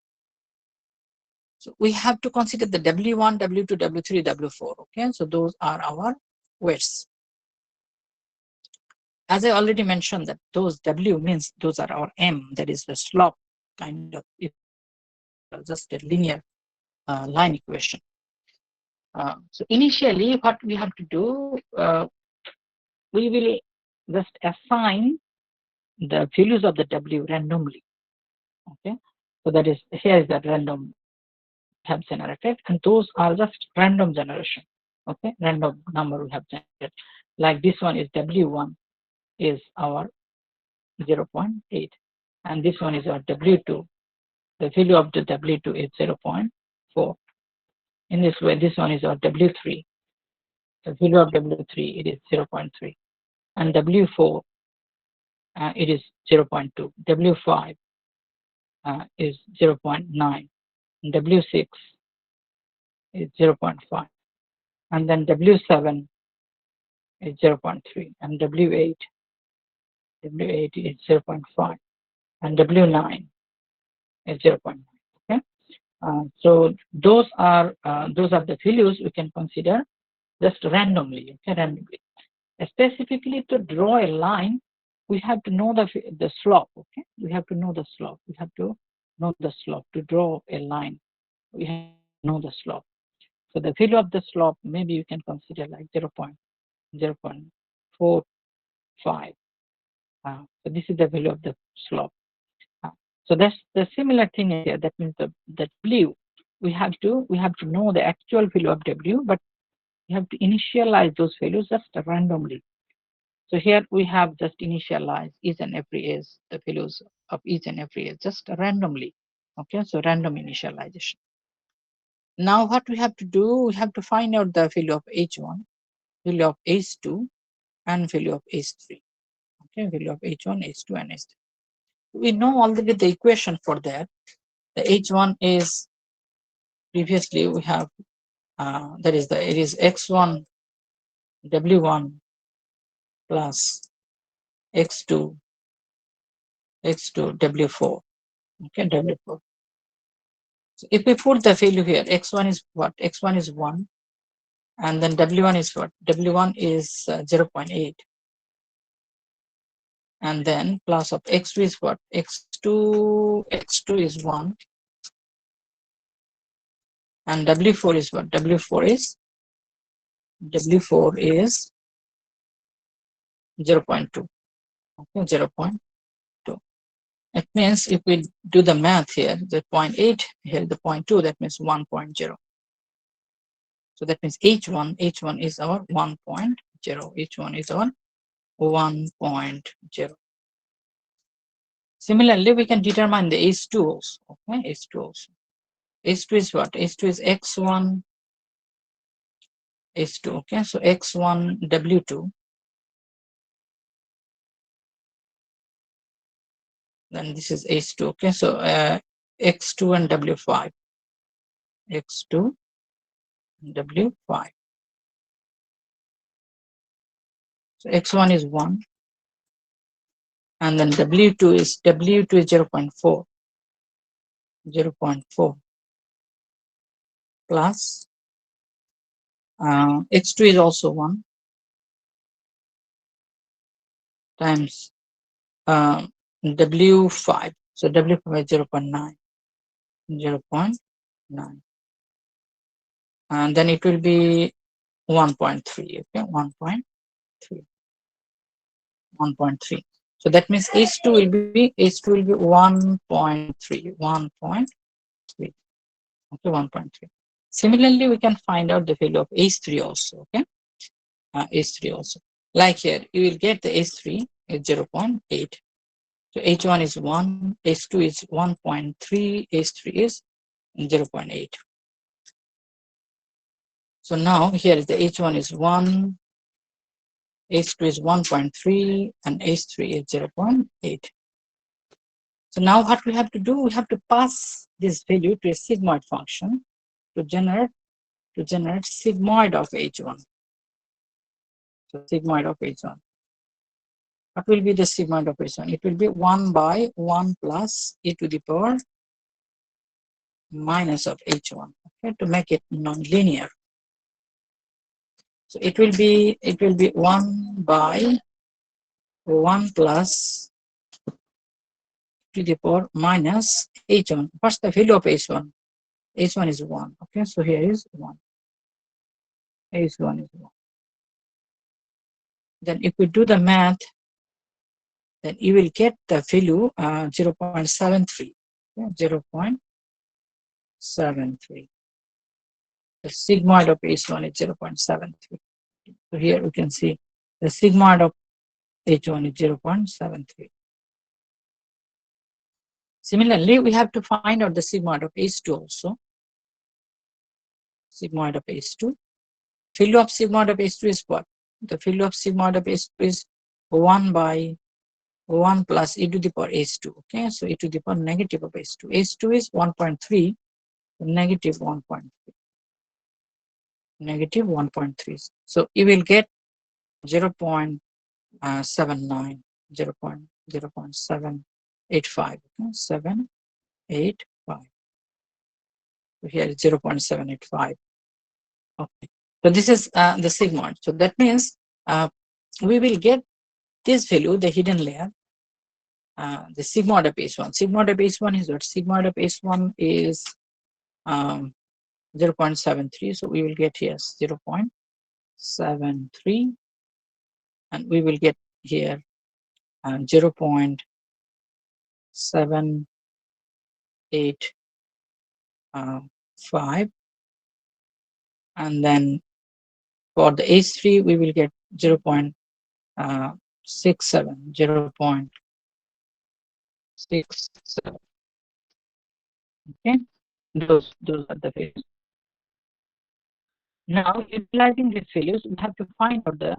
So we have to consider the W1, W2, W3, W4. Okay, so those are our weights. As I already mentioned, that those W means those are our M, that is the slope kind of, just a linear line equation. So initially, what we have to do, we will just assign the values of the W randomly. Okay, so that is here is that random have generated, and those are just random generation. Okay, random number we have generated. Like this one is W1 is our 0.8, and this one is our W2. The value of the W2 is 0.4. In this way, this one is our W3. The value of W3 it is 0.3, and W4 it is 0.2. W5 is 0.9. And W6 is 0.5, and then W7 is 0.3, and W8 is 0.5, and W9 is 0.9. Okay, so those are the values we can consider just randomly. Okay, randomly. Specifically, to draw a line, we have to know the slope. Okay, we have to know the slope. We have to know the slope to draw a line. We have to know the slope. So the value of the slope, maybe you can consider like 0.0.45. So this is the value of the slope. So that's the similar thing here. That means the W, we have to know the actual value of W, but we have to initialize those values just randomly. So here we have just initialized each and every edge, the values of each and every edge just randomly. Okay, so random initialization. Now what we have to do, we have to find out the value of H1, value of H2, and value of H3. Okay, value of H1, H2, and H3. We know already the equation for that. The H1 is previously we have that is it is x1 w1 plus x2 w4. Okay, w4. So if we put the value here, x1 is what? X1 is 1, and then w1 is what? W1 is 0.8, and then plus of x2 is what? X2 is 1, and w4 is what? W4 is 0.2. Okay, 0.2. It means if we do the math here, the 0.8 here, the 0.2, that means 1.0. So that means H1 is our 1.0. H1 is our 1.0. Similarly, we can determine the H2 also. Okay, H2 also. H2 is what? H2 is X1, H2. Okay, so X1 W2. Then this is H2. Okay, so X2 and W5. X2 and W5. So X1 is 1. And then W2 is 0.4. 0.4 plus H2 is also 1 times W5. So W5 is 0.9, 0.9. And then it will be 1.3, okay, 1.3, 1.3. So that means H2 will be 1.3, 1.3, okay, 1.3. Similarly, we can find out the value of H3 also, okay, H3 also. Like here, you will get the H3 is 0.8. So H1 is 1, H2 is 1.3, H3 is 0.8. So now here is the H1 is 1, H2 is 1.3, and H3 is 0.8. So now what we have to do, we have to pass this value to a sigmoid function to generate sigmoid of H1. So sigmoid of H1. What will be the sigmoid of H1? It will be 1 by 1 plus e to the power minus of H1, okay, to make it non-linear. So it will be 1 by 1 plus to the power minus H1. What's the value of H1? H1 is 1. Okay, so here is 1. H1 is 1. Then if we do the math, then you will get the value 0.73. Okay, 0.73. The sigmoid of H1 is 0.73. So here we can see the sigmoid of H1 is 0.73. Similarly, we have to find out the sigmoid of H2 also. Sigmoid of H2. Value of sigmoid of H2 is what? The value of sigmoid of H2 is 1 by 1 plus e to the power H2. Okay, so e to the power negative of H2. H2 is 1.3, negative 1.3. Negative 1.3. So you will get 0.79, 0.785. Okay, 785. So here is 0.785. Okay. So this is the sigmoid. So that means we will get this value, the hidden layer, the sigmoid of H1. Sigmoid of H1 is what? Sigmoid of H1 is 0.73. So we will get here 0.73, and we will get here 0.785, and then for the H3 we will get 0.67, 0.67. Okay, those are the values. Now, utilizing these values, we have to find out the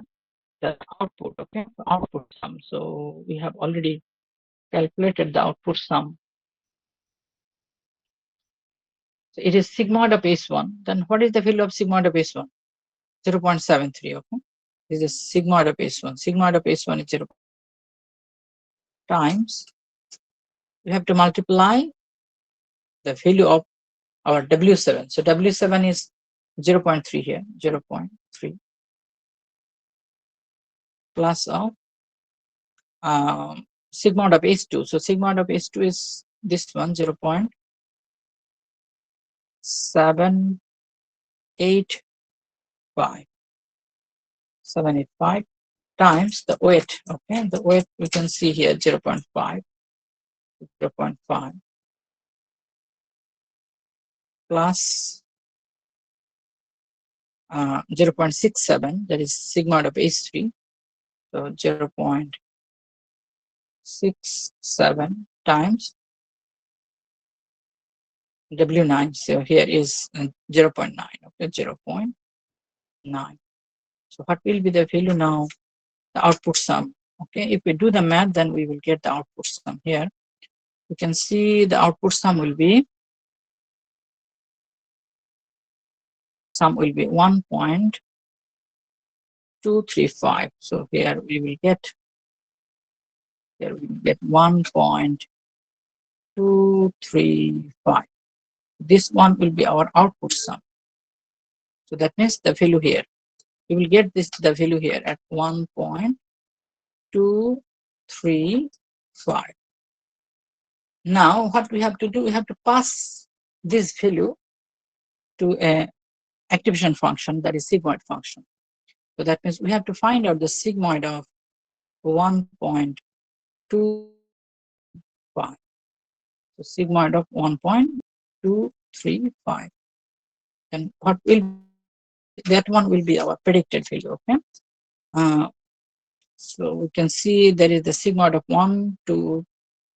output. Okay, output sum. So we have already calculated the output sum. So it is sigmoid of H1. Then what is the value of sigmoid of H1? 0.73. Okay, this is sigmoid of H1. Sigmoid of H1 is 0 times. We have to multiply the value of our W7. So W7 is 0.3 here, 0.3 plus of sigmoid of H2. So sigmoid of H2 is this one, 0.785. 785 times the weight. Okay, the weight we can see here 0.5, 0.5 plus 0.67, that is sigmoid of H3. So 0.67 times W9. So here is 0.9. Okay, 0.9. So what will be the value now? The output sum. Okay, if we do the math, then we will get the output sum here. You can see the output sum will be 1.235. So here we will get 1.235. This one will be our output sum. So that means the value here. You will get the value here at 1.235. Now what we have to do, we have to pass this value to a activation function, that is sigmoid function. So that means we have to find out the sigmoid of 1.235. So sigmoid of 1.235. And what will be that one will be our predicted value. Okay. So we can see there is the sigmoid of 1 to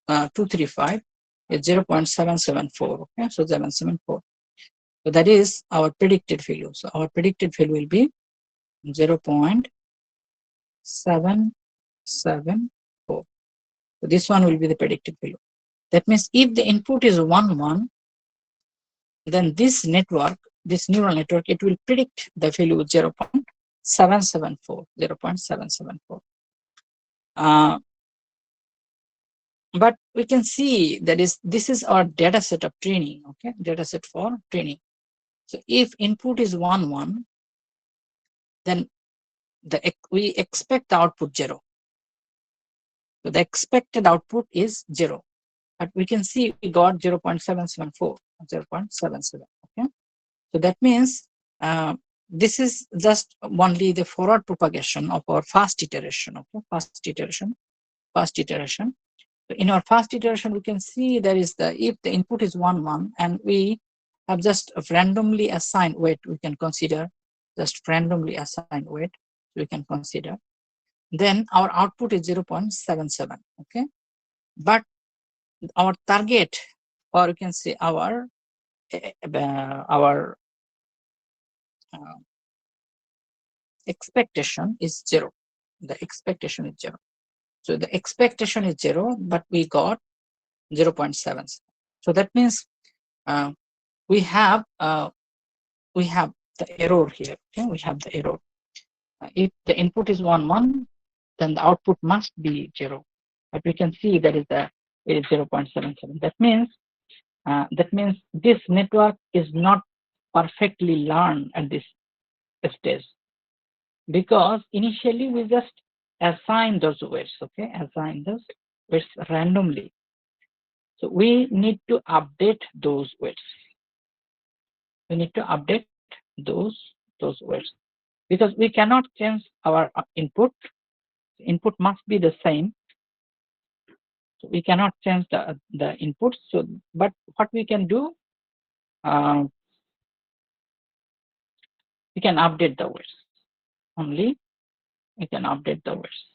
235 is 0.774. Okay. So 774. So that is our predicted value. So our predicted value will be 0.774. So this one will be the predicted value. That means if the input is 1, 1, then this network, this neural network, it will predict the value 0.774, 0.774. But we can see that this is our data set of training, okay, data set for training. So if input is 1, 1, then we expect the output 0. So the expected output is 0. But we can see we got 0.774, 0.77, okay. So that means this is just only the forward propagation of our first iteration, okay, first iteration. So in our first iteration, we can see there is if the input is 1, 1, and we have just randomly assigned weight, we can consider just randomly assigned weight, we can consider. Then our output is 0.77, okay. But our target, or you can say our expectation is 0. The expectation is 0. So the expectation is 0, but we got 0.7. So that means we have the error here. Okay, we have the error. If the input is 1, 1, then the output must be 0. But we can see that it is 0.77. That means this network is not perfectly learned at this stage, because initially we just assign those weights, okay, assign those weights randomly. So we need to update those weights. We need to update those weights, because we cannot change our input. Input must be the same. So we cannot change the input. So, but what we can do, we can update the weights. Only we can update the weights.